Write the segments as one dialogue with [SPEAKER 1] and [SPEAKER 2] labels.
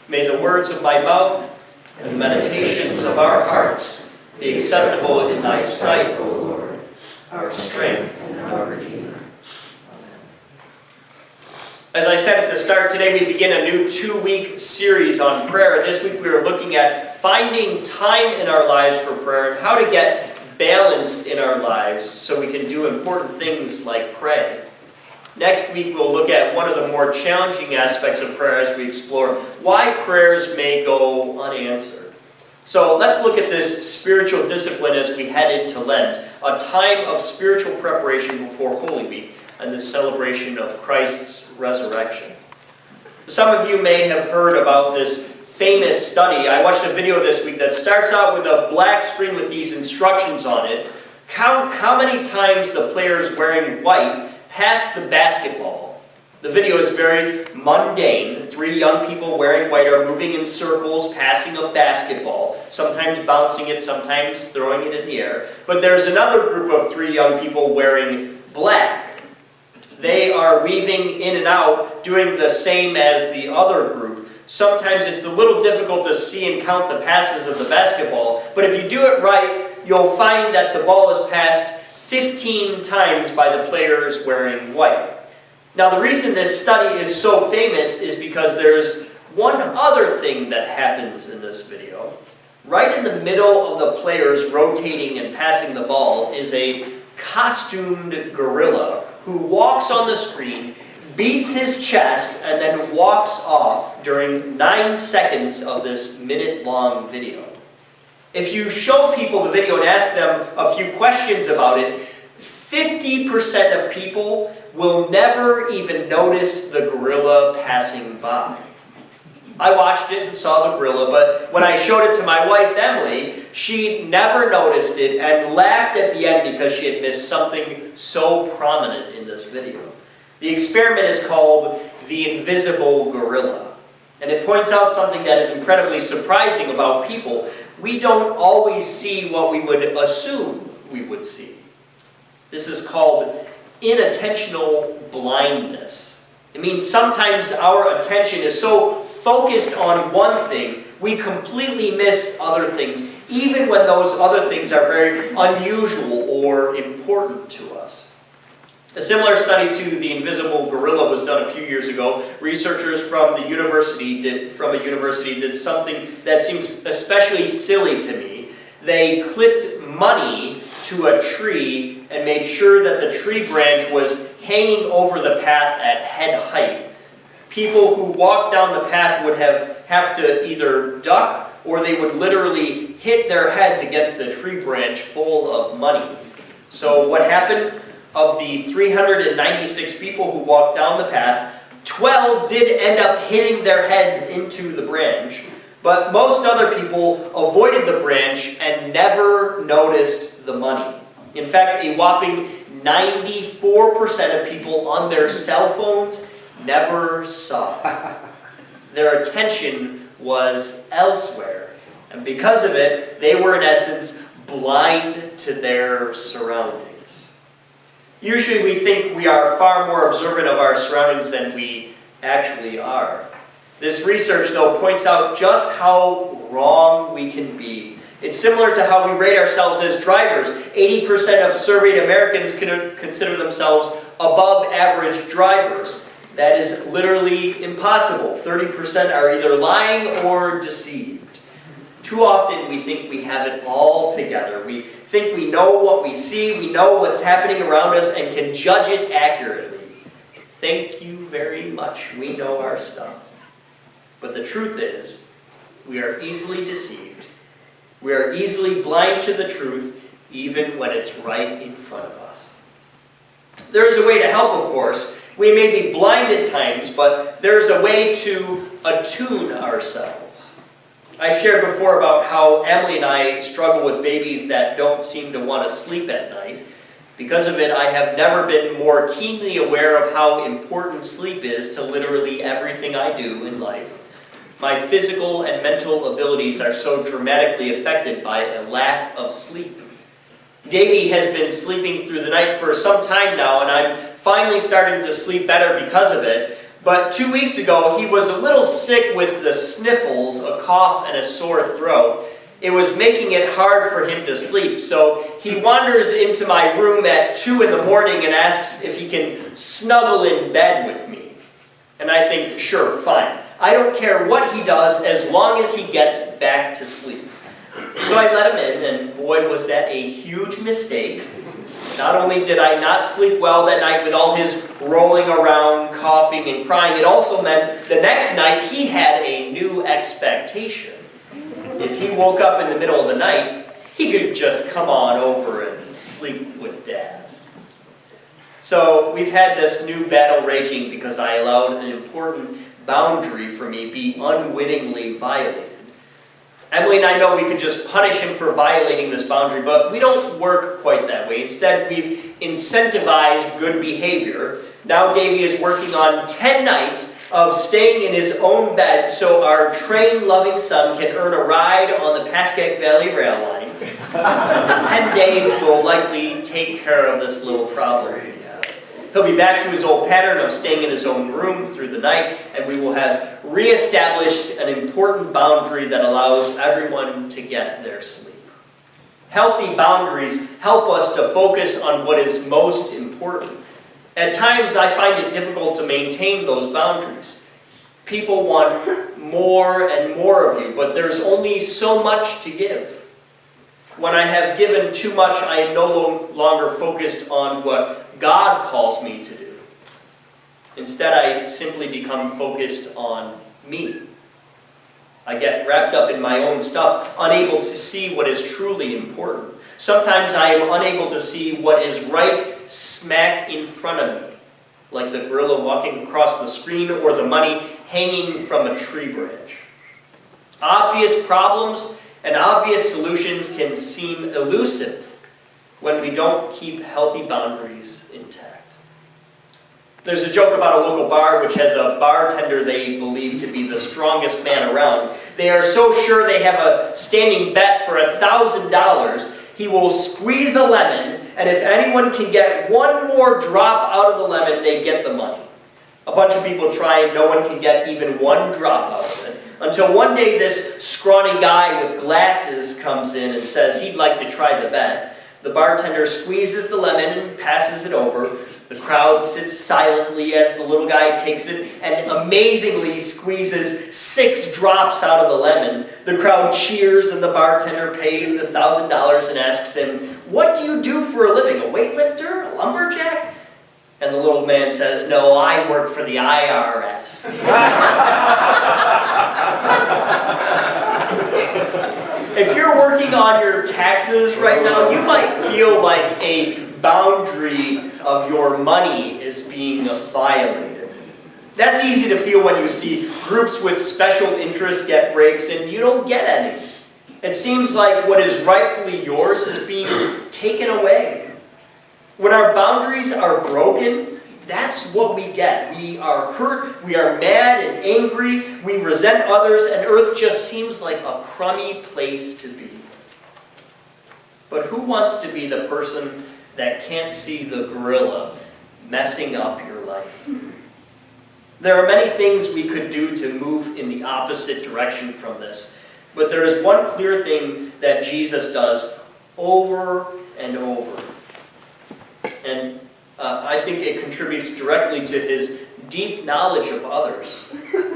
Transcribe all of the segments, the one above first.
[SPEAKER 1] May the words of my mouth and the meditations of our hearts be acceptable in thy sight, O Lord, our strength and our Redeemer. As I said at the start, today we begin a new 2-week series on prayer. This week we are looking at finding time in our lives for prayer and how to get balance in our lives so we can do important things like pray. Next week we'll look at one of the more challenging aspects of prayer as we explore why prayers may go unanswered. So let's look at this spiritual discipline as we head into Lent, a time of spiritual preparation before Holy Week and the celebration of Christ's resurrection. Some of you may have heard about this famous study. I watched a video this week that starts out with a black screen with these instructions on it. Count how many times the players wearing white passed the basketball. The video is very mundane. 3 young people wearing white are moving in circles, passing a basketball, sometimes bouncing it, sometimes throwing it in the air. But there's another group of 3 young people wearing black. They are weaving in and out, doing the same as the other group. Sometimes it's a little difficult to see and count the passes of the basketball, but if you do it right, you'll find that the ball is passed 15 times by the players wearing white. Now the reason this study is so famous is because there's one other thing that happens in this video. Right in the middle of the players rotating and passing the ball is a costumed gorilla who walks on the screen, beats his chest, and then walks off during 9 seconds of this minute-long video. If you show people the video and ask them a few questions about it, 50% of people will never even notice the gorilla passing by. I watched it and saw the gorilla, but when I showed it to my wife, Emily, she never noticed it and laughed at the end because she had missed something so prominent in this video. The experiment is called the invisible gorilla, and it points out something that is incredibly surprising about people. We don't always see what we would assume we would see. This is called inattentional blindness. It means sometimes our attention is so focused on one thing, we completely miss other things, even when those other things are very unusual or important to us. A similar study to the invisible gorilla was done a few years ago. Researchers from a university did something that seems especially silly to me. They clipped money to a tree and made sure that the tree branch was hanging over the path at head height. People who walked down the path would have to either duck or they would literally hit their heads against the tree branch full of money. So what happened? Of the 396 people who walked down the path, 12 did end up hitting their heads into the branch, but most other people avoided the branch and never noticed the money. In fact, a whopping 94% of people on their cell phones never saw it. Their attention was elsewhere, and because of it, they were in essence blind to their surroundings. Usually we think we are far more observant of our surroundings than we actually are. This research, though, points out just how wrong we can be. It's similar to how we rate ourselves as drivers. 80% of surveyed Americans consider themselves above average drivers. That is literally impossible. 30% are either lying or deceived. Too often we think we have it all together. We think we know what we see, we know what's happening around us, and can judge it accurately. Thank you very much. We know our stuff. But the truth is, we are easily deceived. We are easily blind to the truth, even when it's right in front of us. There is a way to help, of course. We may be blind at times, but there's a way to attune ourselves. I've shared before about how Emily and I struggle with babies that don't seem to want to sleep at night. Because of it, I have never been more keenly aware of how important sleep is to literally everything I do in life. My physical and mental abilities are so dramatically affected by a lack of sleep. Davey has been sleeping through the night for some time now, and I'm finally starting to sleep better because of it. But 2 weeks ago, he was a little sick with the sniffles, a cough, and a sore throat. It was making it hard for him to sleep, so he wanders into my room at 2 in the morning and asks if he can snuggle in bed with me. And I think, sure, fine. I don't care what he does as long as he gets back to sleep. So I let him in, and boy, was that a huge mistake. Not only did I not sleep well that night with all his rolling around, coughing, and crying, it also meant the next night he had a new expectation. If he woke up in the middle of the night, he could just come on over and sleep with Dad. So we've had this new battle raging because I allowed an important boundary for me be unwittingly violated. Emily and I know we could just punish him for violating this boundary, but we don't work quite that way. Instead, we've incentivized good behavior. Now Davey is working on 10 nights of staying in his own bed so our train-loving son can earn a ride on the Pascack Valley Rail Line. 10 days will likely take care of this little problem. He'll be back to his old pattern of staying in his own room through the night, and we will have reestablished an important boundary that allows everyone to get their sleep. Healthy boundaries help us to focus on what is most important. At times, I find it difficult to maintain those boundaries. People want more and more of you, but there's only so much to give. When I have given too much, I am no longer focused on what God calls me to do. Instead, I simply become focused on me. I get wrapped up in my own stuff, unable to see what is truly important. Sometimes I am unable to see what is right smack in front of me, like the gorilla walking across the screen or the money hanging from a tree branch. Obvious problems and obvious solutions can seem elusive when we don't keep healthy boundaries intact. There's a joke about a local bar which has a bartender they believe to be the strongest man around. They are so sure they have a standing bet for $1,000 he will squeeze a lemon, and if anyone can get one more drop out of the lemon, they get the money. A bunch of people try and no one can get even one drop out of it. Until one day this scrawny guy with glasses comes in and says he'd like to try the bet. The bartender squeezes the lemon and passes it over. The crowd sits silently as the little guy takes it and amazingly squeezes 6 drops out of the lemon. The crowd cheers and the bartender pays the $1,000 and asks him, "What do you do for a living? A weightlifter? A lumberjack?" And the little man says, "No, I work for the IRS." If you're working on your taxes right now, you might feel like a boundary of your money is being violated. That's easy to feel when you see groups with special interests get breaks and you don't get any. It seems like what is rightfully yours is being taken away. When our boundaries are broken, that's what we get. We are hurt, we are mad and angry, we resent others, and earth just seems like a crummy place to be. But who wants to be the person that can't see the gorilla messing up your life? There are many things we could do to move in the opposite direction from this, but there is one clear thing that Jesus does over and over. And I think it contributes directly to his deep knowledge of others.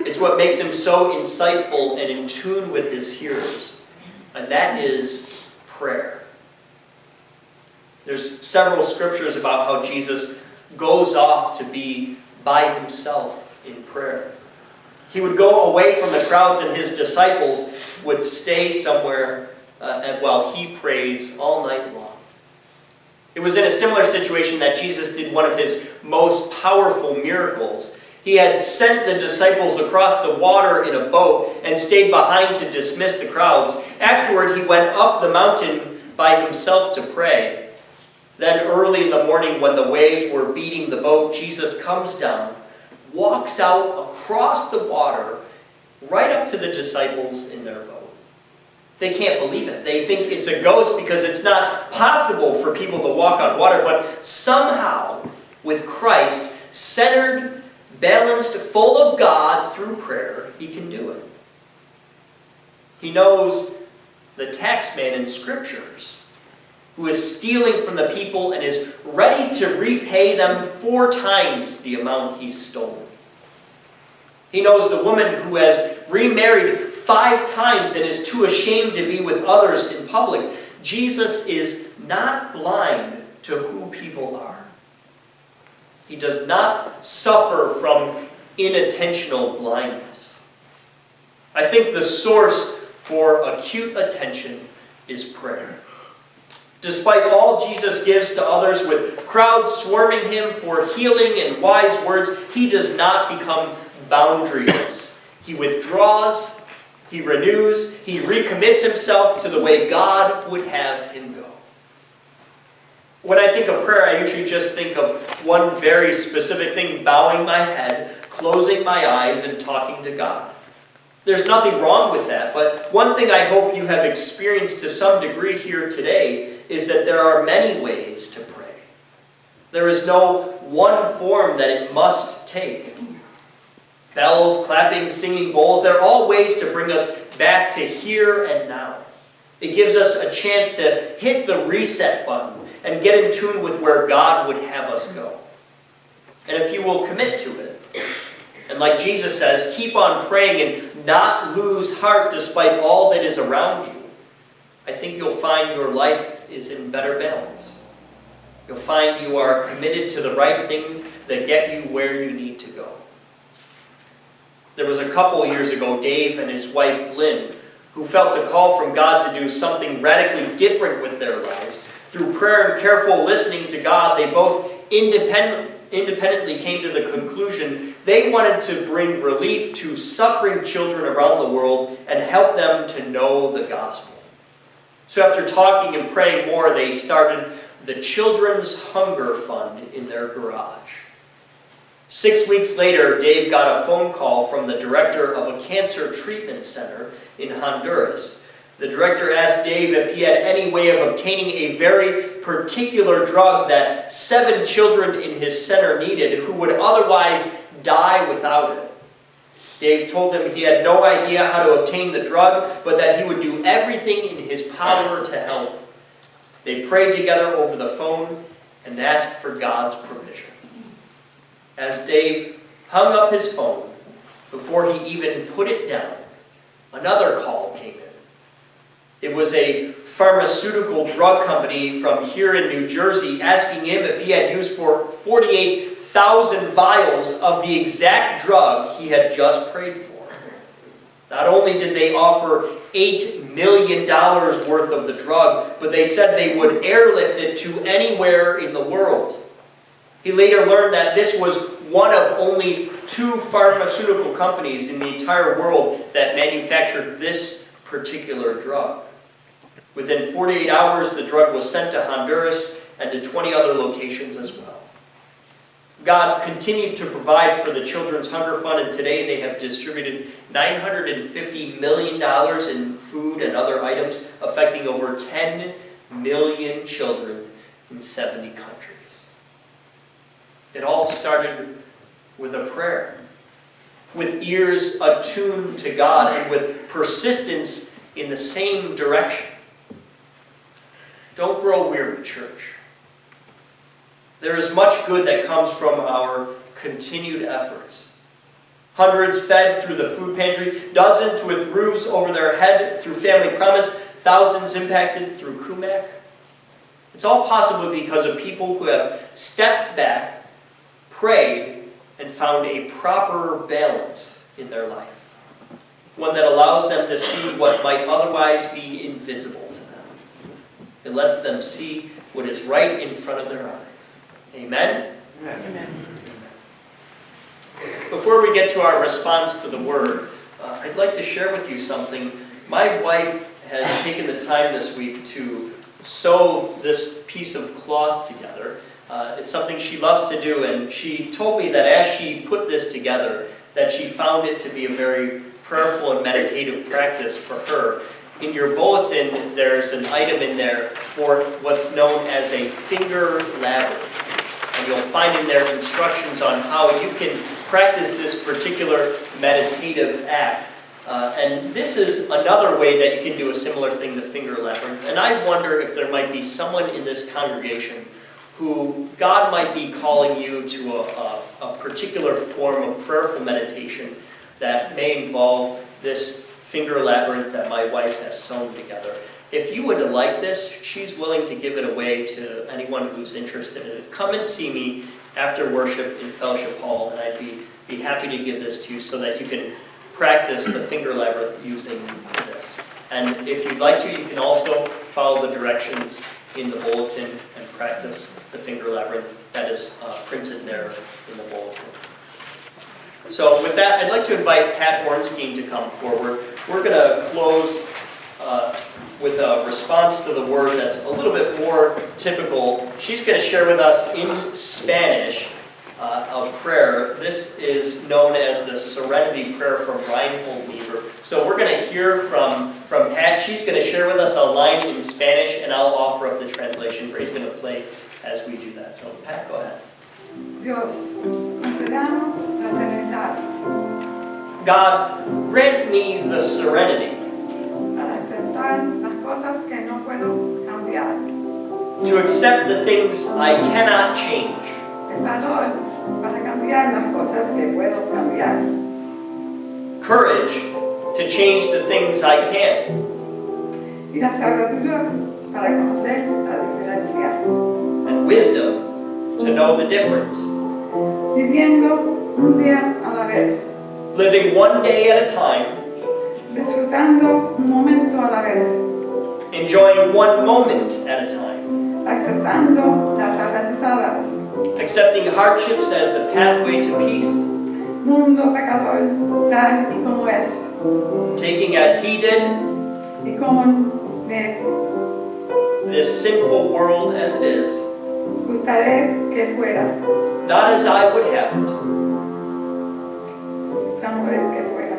[SPEAKER 1] It's what makes him so insightful and in tune with his hearers. And that is prayer. There's several scriptures about how Jesus goes off to be by himself in prayer. He would go away from the crowds and his disciples would stay somewhere while he prays all night long. It was in a similar situation that Jesus did one of his most powerful miracles. He had sent the disciples across the water in a boat and stayed behind to dismiss the crowds. Afterward, he went up the mountain by himself to pray. Then early in the morning, when the waves were beating the boat, Jesus comes down, walks out across the water, right up to the disciples in their boat. They can't believe it. They think it's a ghost because it's not possible for people to walk on water. But somehow, with Christ centered, balanced, full of God through prayer, he can do it. He knows the tax man in Scriptures, who is stealing from the people and is ready to repay them 4 times the amount he's stolen. He knows the woman who has remarried 5 times and is too ashamed to be with others in public. Jesus is not blind to who people are. He does not suffer from inattentional blindness. I think the source for acute attention is prayer. Despite all Jesus gives to others, with crowds swarming him for healing and wise words, he does not become boundaryless. He withdraws, he renews, he recommits himself to the way God would have him go. When I think of prayer, I usually just think of one very specific thing: bowing my head, closing my eyes, and talking to God. There's nothing wrong with that, but one thing I hope you have experienced to some degree here today is that there are many ways to pray. There is no one form that it must take. Bells, clapping, singing, bowls, they're all ways to bring us back to here and now. It gives us a chance to hit the reset button and get in tune with where God would have us go. And if you will commit to it, and like Jesus says, keep on praying and not lose heart despite all that is around you, I think you'll find your life is in better balance. You'll find you are committed to the right things that get you where you need to go. There was a couple years ago, Dave and his wife Lynn, who felt a call from God to do something radically different with their lives. Through prayer and careful listening to God, they both independently came to the conclusion they wanted to bring relief to suffering children around the world and help them to know the gospel. So after talking and praying more, they started the Children's Hunger Fund in their garage. 6 weeks later, Dave got a phone call from the director of a cancer treatment center in Honduras. The director asked Dave if he had any way of obtaining a very particular drug that 7 children in his center needed who would otherwise die without it. Dave told him he had no idea how to obtain the drug, but that he would do everything in his power to help. They prayed together over the phone and asked for God's provision. As Dave hung up his phone, before he even put it down, another call came in. It was a pharmaceutical drug company from here in New Jersey asking him if he had used for 48,000 vials of the exact drug he had just prayed for. Not only did they offer $8 million worth of the drug, but they said they would airlift it to anywhere in the world. He later learned that this was one of only 2 pharmaceutical companies in the entire world that manufactured this particular drug. Within 48 hours, the drug was sent to Honduras and to 20 other locations as well. God continued to provide for the Children's Hunger Fund, and today they have distributed $950 million in food and other items, affecting over 10 million children in 70 countries. It all started with a prayer, with ears attuned to God, and with persistence in the same direction. Don't grow weary, church. There is much good that comes from our continued efforts. Hundreds fed through the food pantry, dozens with roofs over their head through Family Promise, thousands impacted through Kumac. It's all possible because of people who have stepped back, prayed, and found a proper balance in their life. One that allows them to see what might otherwise be invisible to them. It lets them see what is right in front of their eyes. Amen?
[SPEAKER 2] Amen.
[SPEAKER 1] Before we get to our response to the Word, I'd like to share with you something. My wife has taken the time this week to sew this piece of cloth together. It's something she loves to do, and she told me that as she put this together, that she found it to be a very prayerful and meditative practice for her. In your bulletin, there's an item in there for what's known as a finger ladder. And you'll find in there instructions on how you can practice this particular meditative act. And this is another way that you can do a similar thing, the finger labyrinth. And I wonder if there might be someone in this congregation who God might be calling you to a particular form of prayerful meditation that may involve this finger labyrinth that my wife has sewn together. If you would like this, she's willing to give it away to anyone who's interested in it. Come and see me after worship in Fellowship Hall, and I'd be happy to give this to you so that you can practice the finger labyrinth using this. And if you'd like to, you can also follow the directions in the bulletin and practice the finger labyrinth that is printed there in the bulletin. So with that, I'd like to invite Pat Ornstein to come forward. We're going to close with a response to the word that's a little bit more typical. She's going to share with us in Spanish a prayer. This is known as the Serenity Prayer from Reinhold Niebuhr. So we're going to hear from Pat. She's going to share with us a line in Spanish, and I'll offer up the translation. Ray's going to play as we do that. So Pat, go ahead.
[SPEAKER 2] Dios, concédanos la serenidad
[SPEAKER 1] God, grant me the serenity
[SPEAKER 2] para aceptar las cosas que no puedo cambiar,
[SPEAKER 1] to accept the things I cannot change,
[SPEAKER 2] el valor para cambiar las cosas que puedo cambiar,
[SPEAKER 1] courage to change the things I can,
[SPEAKER 2] y la sabiduría para conocer la diferencia,
[SPEAKER 1] and wisdom to know the difference,
[SPEAKER 2] viviendo un día a la vez,
[SPEAKER 1] living one day at a time,
[SPEAKER 2] disfrutando un momento a la vez,
[SPEAKER 1] enjoying one moment at a time,
[SPEAKER 2] aceptando las adversidades,
[SPEAKER 1] accepting hardships as the pathway to peace,
[SPEAKER 2] mundo pecador tal y como es,
[SPEAKER 1] taking as he did
[SPEAKER 2] y como me
[SPEAKER 1] this sinful world as it is,
[SPEAKER 2] gustaría que fuera,
[SPEAKER 1] not as I would have it,
[SPEAKER 2] que fuera.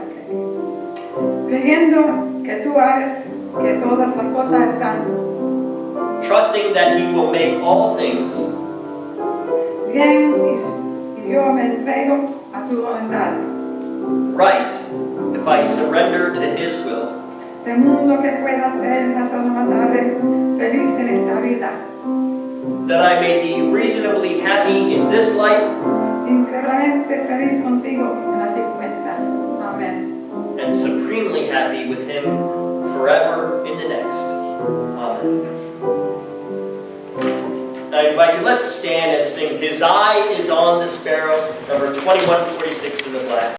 [SPEAKER 2] Creyendo que tú haces que todas las cosas están
[SPEAKER 1] trusting that he will make all things
[SPEAKER 2] bien y yo me entrego a tu voluntad.
[SPEAKER 1] right if I surrender to his will,
[SPEAKER 2] De mundo que pueda ser razonablemente feliz en esta vida,
[SPEAKER 1] that I may be reasonably happy in this life
[SPEAKER 2] increíblemente feliz contigo en la 50. Amén.
[SPEAKER 1] and supremely happy with him forever in the next. Amen. I invite you, let's stand and sing His Eye is on the Sparrow, number 2146 in the black.